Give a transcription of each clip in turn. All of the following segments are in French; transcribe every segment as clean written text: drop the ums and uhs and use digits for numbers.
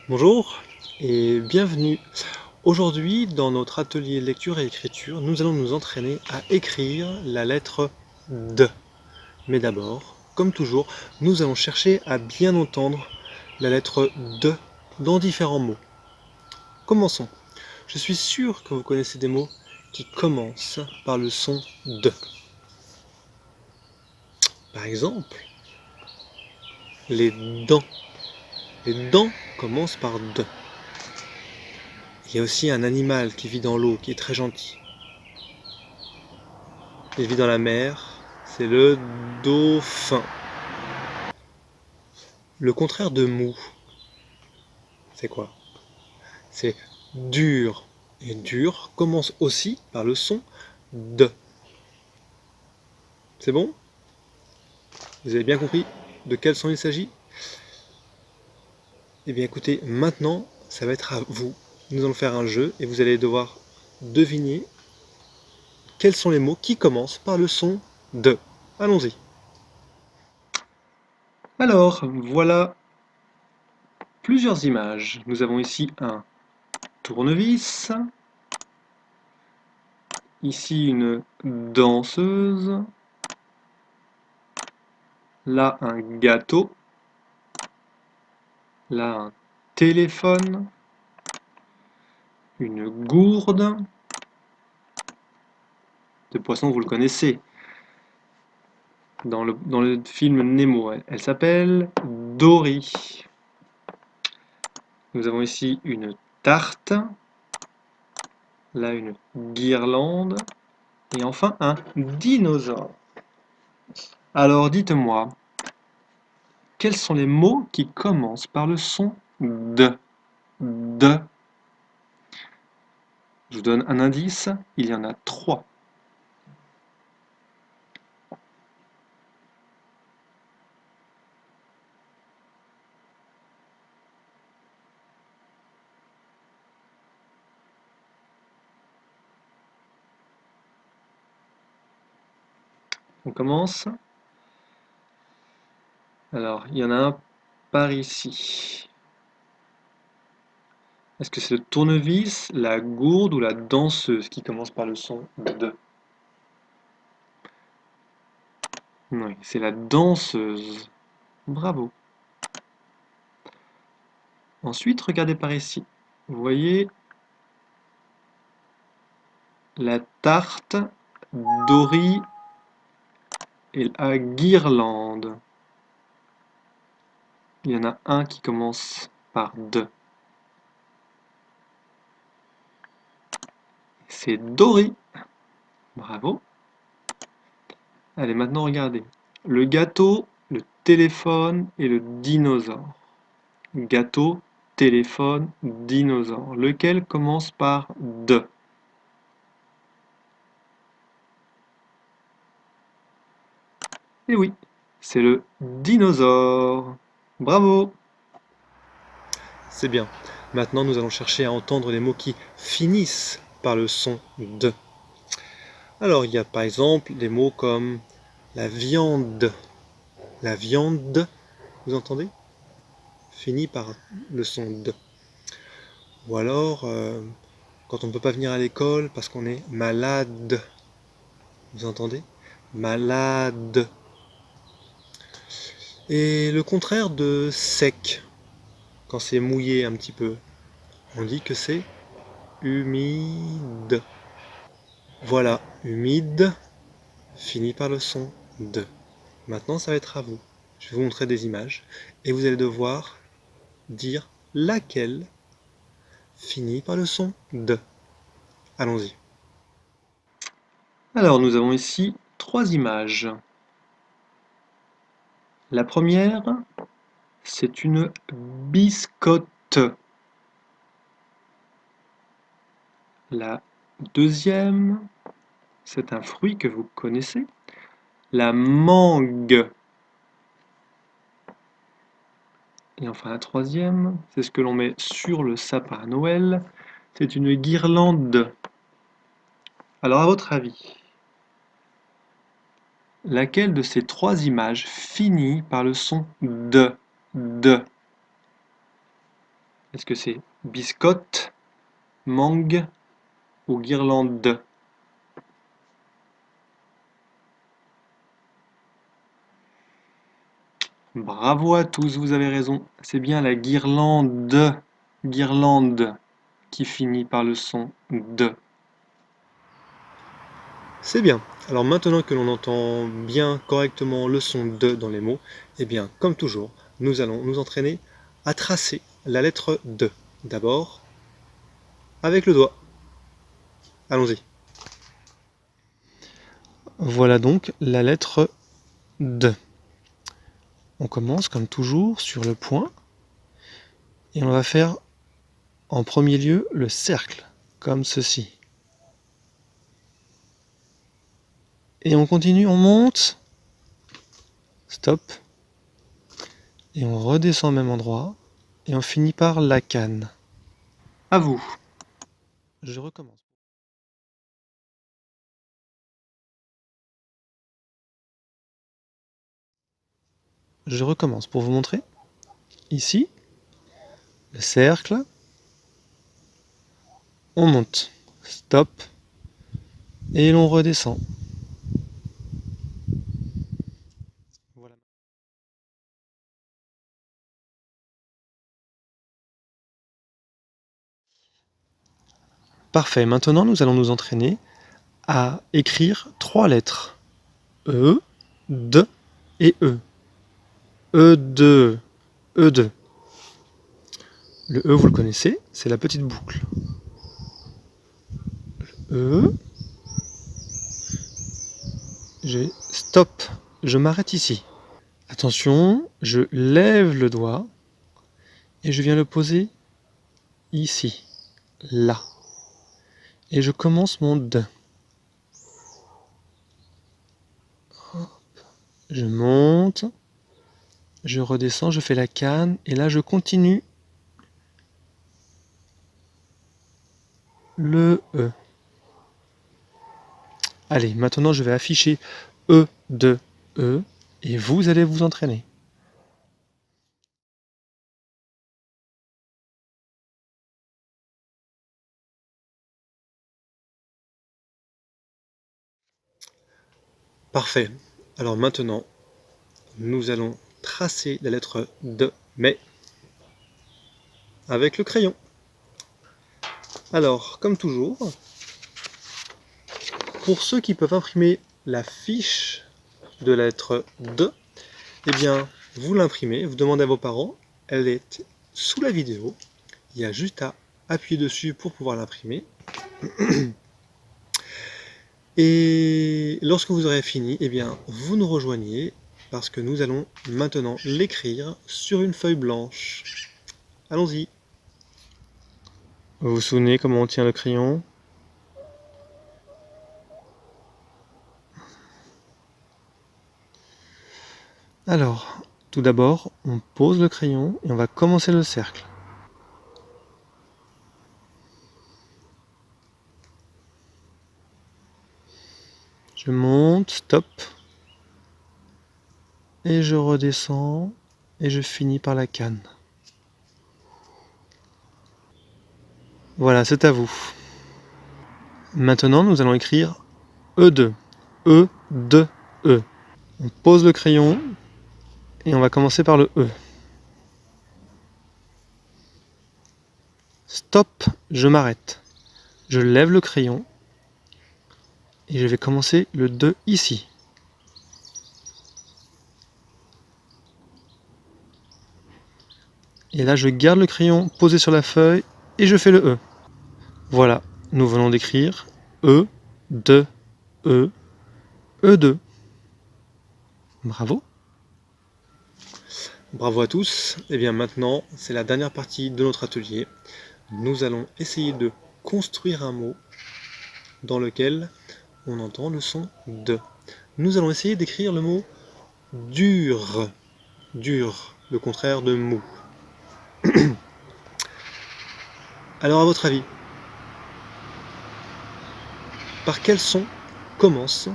Bonjour et bienvenue. Aujourd'hui, dans notre atelier lecture et écriture, nous allons nous entraîner à écrire la lettre D. Mais d'abord, comme toujours, nous allons chercher à bien entendre la lettre D dans différents mots. Commençons. Je suis sûr que vous connaissez des mots qui commencent par le son D. Par exemple, les dents. Les dents commencent par D. Il y a aussi un animal qui vit dans l'eau, qui est très gentil. Il vit dans la mer, c'est le dauphin. Le contraire de mou, c'est quoi? C'est dur. Et dur commence aussi par le son de. C'est bon? Vous avez bien compris de quel son il s'agit? Eh bien écoutez, maintenant, ça va être à vous. Nous allons faire un jeu et vous allez devoir deviner quels sont les mots qui commencent par le son de. Allons-y. Alors, voilà plusieurs images. Nous avons ici un tournevis, ici une danseuse, là un gâteau, là un téléphone, une gourde de poisson, vous le connaissez, dans le film Nemo, elle s'appelle Dory. Nous avons ici une tarte, là une guirlande, et enfin un dinosaure. Alors dites-moi, quels sont les mots qui commencent par le son de? De. Je vous donne un indice, il y en a 3. On commence. Alors, il y en a un par ici. Est-ce que c'est le tournevis, la gourde ou la danseuse qui commence par le son de? Oui, c'est la danseuse. Bravo. Ensuite, regardez par ici. Vous voyez la tarte, Dory et la guirlande. Il y en a un qui commence par de. C'est Dory. Bravo. Allez, maintenant regardez. Le gâteau, le téléphone et le dinosaure. Gâteau, téléphone, dinosaure. Lequel commence par de? Eh oui, c'est le dinosaure. Bravo! C'est bien. Maintenant, nous allons chercher à entendre les mots qui finissent par le son de. Alors, il y a par exemple des mots comme la viande. La viande, vous entendez? Finit par le son de. Ou alors, quand on ne peut pas venir à l'école parce qu'on est malade. Vous entendez? Malade. Et le contraire de sec, quand c'est mouillé un petit peu, on dit que c'est humide. Voilà, humide finit par le son de. Maintenant, ça va être à vous. Je vais vous montrer des images et vous allez devoir dire laquelle finit par le son de. Allons-y. Alors, nous avons ici 3 images. La première, c'est une biscotte. La deuxième, c'est un fruit que vous connaissez. La mangue. Et enfin la troisième, c'est ce que l'on met sur le sapin à Noël. C'est une guirlande. Alors à votre avis, Laquelle de ces trois images finit par le son de? Est-ce que c'est biscotte, mangue ou guirlande? Bravo à tous, vous avez raison. C'est bien la guirlande qui finit par le son de. C'est bien. Alors maintenant que l'on entend bien correctement le son de dans les mots, eh bien, comme toujours, nous allons nous entraîner à tracer la lettre de. D'abord, avec le doigt. Allons-y. Voilà donc la lettre D. On commence comme toujours sur le point et on va faire en premier lieu le cercle, comme ceci. Et on continue, on monte, stop, et on redescend au même endroit et on finit par la canne. À vous. Je recommence. Je recommence pour vous montrer. Ici, le cercle, on monte, stop, et l'on redescend. Voilà. Parfait, maintenant nous allons nous entraîner à écrire trois lettres. E, D et E. E2, E2. Le E, vous le connaissez, c'est la petite boucle. E, stop, je m'arrête ici. Attention, je lève le doigt et je viens le poser ici, là. Et je commence mon D. Je monte, je redescends, je fais la canne et là je continue le E. Allez, maintenant je vais afficher E, de E et vous allez vous entraîner. Parfait. Alors maintenant, nous allons tracer la lettre D, mais avec le crayon. Alors, comme toujours, pour ceux qui peuvent imprimer la fiche de la lettre D, eh bien, vous l'imprimez, vous demandez à vos parents, elle est sous la vidéo, il y a juste à appuyer dessus pour pouvoir l'imprimer. Et lorsque vous aurez fini, eh bien, vous nous rejoignez parce que nous allons maintenant l'écrire sur une feuille blanche. Allons-y. Vous vous souvenez comment on tient le crayon? Alors, tout d'abord, on pose le crayon et on va commencer le cercle. Je monte, stop, et je redescends, et je finis par la canne. Voilà, c'est à vous. Maintenant, nous allons écrire E2. E, 2, E. On pose le crayon, et on va commencer par le E. Stop, je m'arrête. Je lève le crayon, et je vais commencer le 2 ici. Et là, je garde le crayon posé sur la feuille, et je fais le E. Voilà, nous venons d'écrire E, 2, E, E2. Bravo. Bravo à tous. Et bien maintenant, c'est la dernière partie de notre atelier. Nous allons essayer de construire un mot dans lequel on entend le son de. Nous allons essayer d'écrire le mot dur. Dur, le contraire de mou. Alors à votre avis, par quel son commence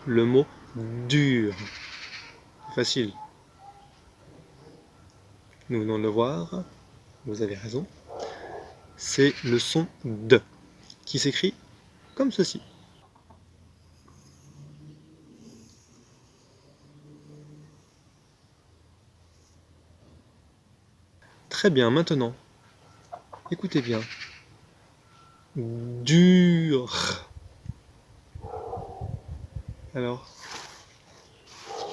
le mot dur. Facile. Nous venons de le voir. Vous avez raison. C'est le son de qui s'écrit comme ceci. Très bien, maintenant, écoutez bien. Dur. Alors,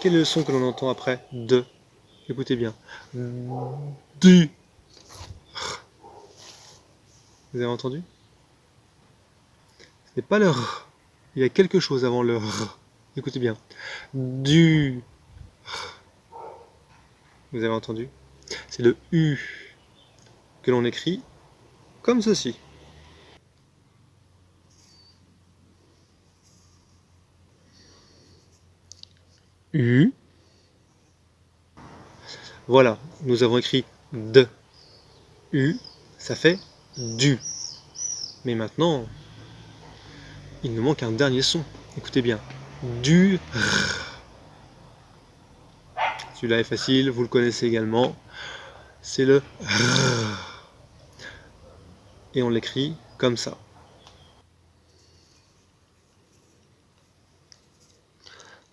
quel est le son que l'on entend après de? Écoutez bien. Du. Vous avez entendu? Ce n'est pas le R. Il y a quelque chose avant le R. Écoutez bien. Du. Vous avez entendu? C'est le U que l'on écrit comme ceci. U. Voilà, nous avons écrit de. U, ça fait du. Mais maintenant, il nous manque un dernier son. Écoutez bien. Du. Celui-là est facile, vous le connaissez également. C'est le R. Et on l'écrit comme ça.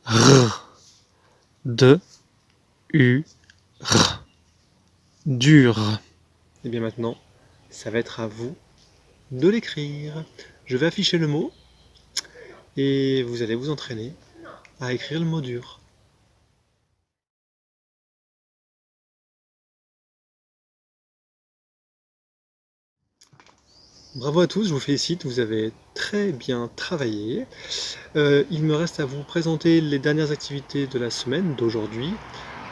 R. De. U. R. Dur. Et bien maintenant, ça va être à vous de l'écrire. Je vais afficher le mot et vous allez vous entraîner à écrire le mot dur. Bravo à tous, je vous félicite, vous avez très bien travaillé. Il me reste à vous présenter les dernières activités de la semaine d'aujourd'hui.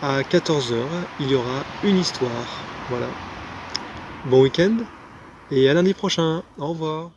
À 14 h, il y aura une histoire. Voilà. Bon week-end et à lundi prochain. Au revoir.